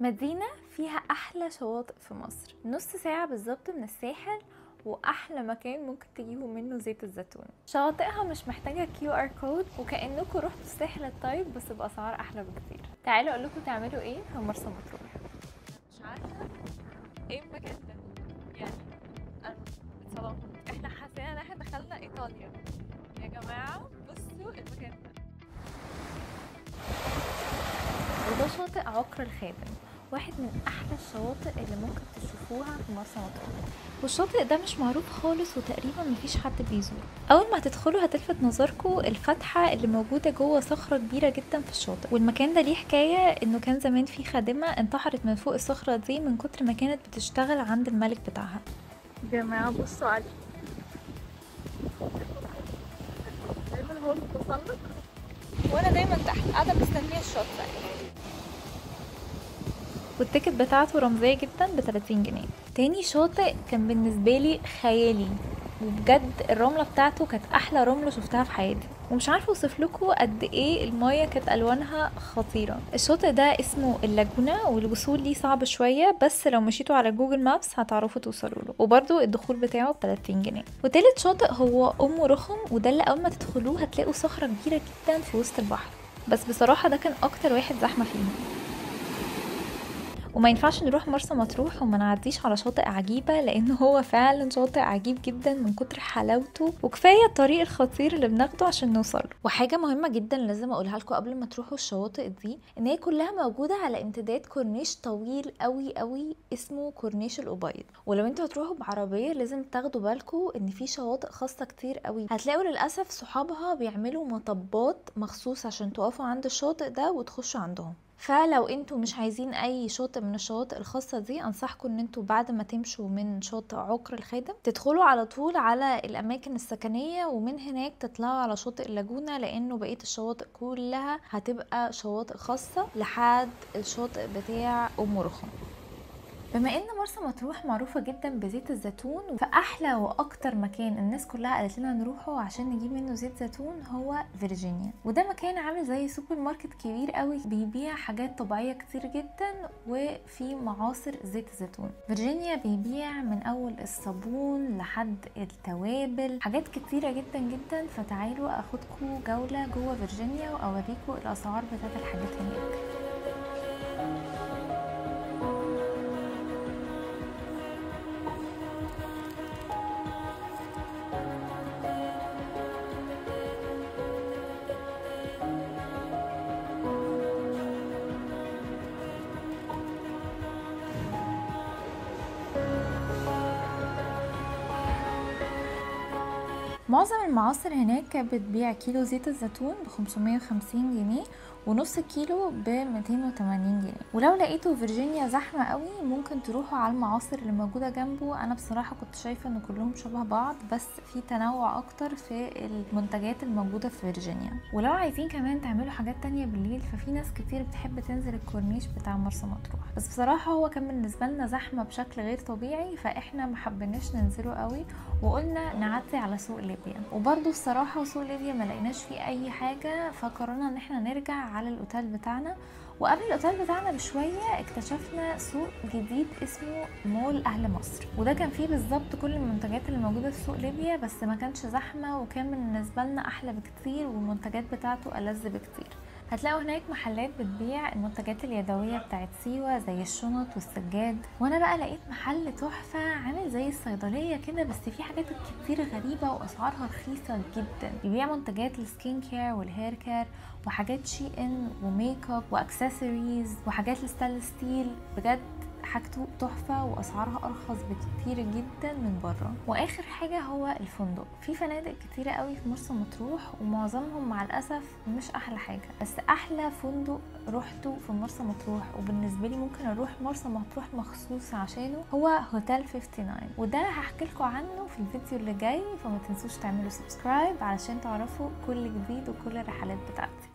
مدينة فيها أحلى شواطئ في مصر، نص ساعة بالظبط من الساحل، وأحلى مكان ممكن تجيبوا منه زيت الزيتون. شواطئها مش محتاجة QR كود، وكأنكم رحتوا الساحل الطيب بس بأسعار أحلى بكتير. تعالوا أقولكم تعملوا إيه في مرسى مطروح. مش عارفة إيه المكان ده، يعني أنا اتصدمت. إحنا حسينا إن إحنا دخلنا إيطاليا. يا جماعة بصوا المكان ده، وده شاطئ عكر الخادم، واحد من احلى الشواطئ اللي ممكن تشوفوها في مرسى مطروح. والشاطئ ده مش معروف خالص وتقريبا مفيش حد بيزوره. اول ما هتدخلوا هتلفت نظركم الفتحه اللي موجوده جوه صخره كبيره جدا في الشاطئ. والمكان ده ليه حكايه، انه كان زمان في خادمه انتحرت من فوق الصخره دي من كتر ما كانت بتشتغل عند الملك بتاعها. يا جماعة بصوا عليه، دايما هو المتسلق وانا دايما تحت قاعدة مستنية الشوط ده. والتيكت بتاعته رمزية جدا ب30 جنيه. تاني شاطئ كان بالنسبة لي خيالي، وبجد الرملة بتاعته كانت احلى رملة شفتها في حياتي، ومش عارفة اوصف لكم قد ايه المية كانت الوانها خطيرة. الشاطئ ده اسمه اللاجونة، والوصول ليه صعب شوية، بس لو مشيتوا على جوجل مابس هتعرفوا توصلوا له، وبرده الدخول بتاعه ب30 جنيه. وتالت شاطئ هو ام رخم، وده اللي اول ما تدخلوه هتلاقوا صخرة كبيرة جدا في وسط البحر، بس بصراحة ده كان اكتر واحد زحمة فيهم. وما ينفعش نروح مرسى مطروح وما نعديش على شاطئ عجيبة، لان هو فعلا شاطئ عجيب جدا من كتر حلاوته، وكفاية الطريق الخطير اللي بناخده عشان نوصل. وحاجة مهمة جدا لازم اقولها لكم قبل ما تروحوا الشواطئ دي، ان هي كلها موجودة على امتداد كورنيش طويل قوي قوي اسمه كورنيش الأبيض. ولو انتوا هتروحوا بعربية لازم تاخدوا بالكم ان في شواطئ خاصة كتير قوي، هتلاقوا للأسف صحابها بيعملوا مطبات مخصوص عشان تقفوا عند الشاطئ ده وتخشوا عندهم. فلو انتوا مش عايزين اي شاطئ من الشواطئ الخاصة دي، انصحكم ان انتوا بعد ما تمشوا من شاطئ عكر الخادم تدخلوا على طول على الاماكن السكنية، ومن هناك تطلعوا على شاطئ اللاجونة، لانه بقية الشواطئ كلها هتبقى شواطئ خاصة لحد الشاطئ بتاع ام رخم. بما ان مرسى مطروح معروفة جدا بزيت الزيتون، فاحلى واكتر مكان الناس كلها قالت لنا نروحه عشان نجيب منه زيت زيتون هو فيرجينيا. وده مكان عامل زي سوبر ماركت كبير قوي، بيبيع حاجات طبيعية كتير جدا وفي معاصر زيت الزيتون. فيرجينيا بيبيع من اول الصابون لحد التوابل، حاجات كتيرة جدا جدا. فتعالوا اخدكم جولة جوه فيرجينيا واوريكم الاسعار بتاعت الحاجات هناك. معظم المعاصر هناك كانت بتبيع كيلو زيت الزيتون ب550 جنيه، ونص كيلو ب280 جنيه. ولو لقيتوا فيرجينيا زحمة قوي ممكن تروحوا على المعاصر اللي موجودة جنبه. انا بصراحة كنت شايفة ان كلهم شبه بعض، بس في تنوع اكتر في المنتجات الموجودة في فيرجينيا. ولو عايزين كمان تعملوا حاجات تانية بالليل، ففي ناس كتير بتحب تنزل الكورنيش بتاع مرسى مطروح، بس بصراحة هو كان بالنسبة لنا زحمة بشكل غير طبيعي، فاحنا محبناش ننزله قوي، وقلنا نعدي على سوق ليبيا. وبرضو الصراحة سوق ليبيا ما لقيناش فيه اي حاجة، فقررنا ان احنا نرجع على الاوتيل بتاعنا. وقبل الاوتيل بتاعنا بشوية اكتشفنا سوق جديد اسمه مول اهل مصر، وده كان فيه بالظبط كل المنتجات اللي موجودة في سوق ليبيا، بس ما كانش زحمة، وكان بالنسبة لنا احلى بكتير، والمنتجات بتاعته ألذ بكتير. هتلاقوا هناك محلات بتبيع المنتجات اليدوية بتاعت سيوة زي الشنط والسجاد. وانا بقى لقيت محل تحفة عامل زي الصيدلية كده، بس فيه حاجات كتير غريبة واسعارها رخيصة جدا. بيبيع منتجات السكين كير والهير كير، وحاجات شي ان وميك اب واكسسوارز وحاجات الستانلس ستيل. بجد حاجته تحفة واسعارها ارخص بكتير جدا من بره. واخر حاجة هو الفندق. في فنادق كتيرة قوي في مرسى مطروح، ومعظمهم مع الاسف مش احلى حاجة، بس احلى فندق روحته في مرسى مطروح وبالنسبة لي ممكن اروح مرسى مطروح مخصوص عشانه هو هوتيل 59، وده هحكي لكم عنه في الفيديو اللي جاي. فما تنسوش تعملوا سبسكرايب علشان تعرفوا كل جديد وكل الرحلات بتاعتي.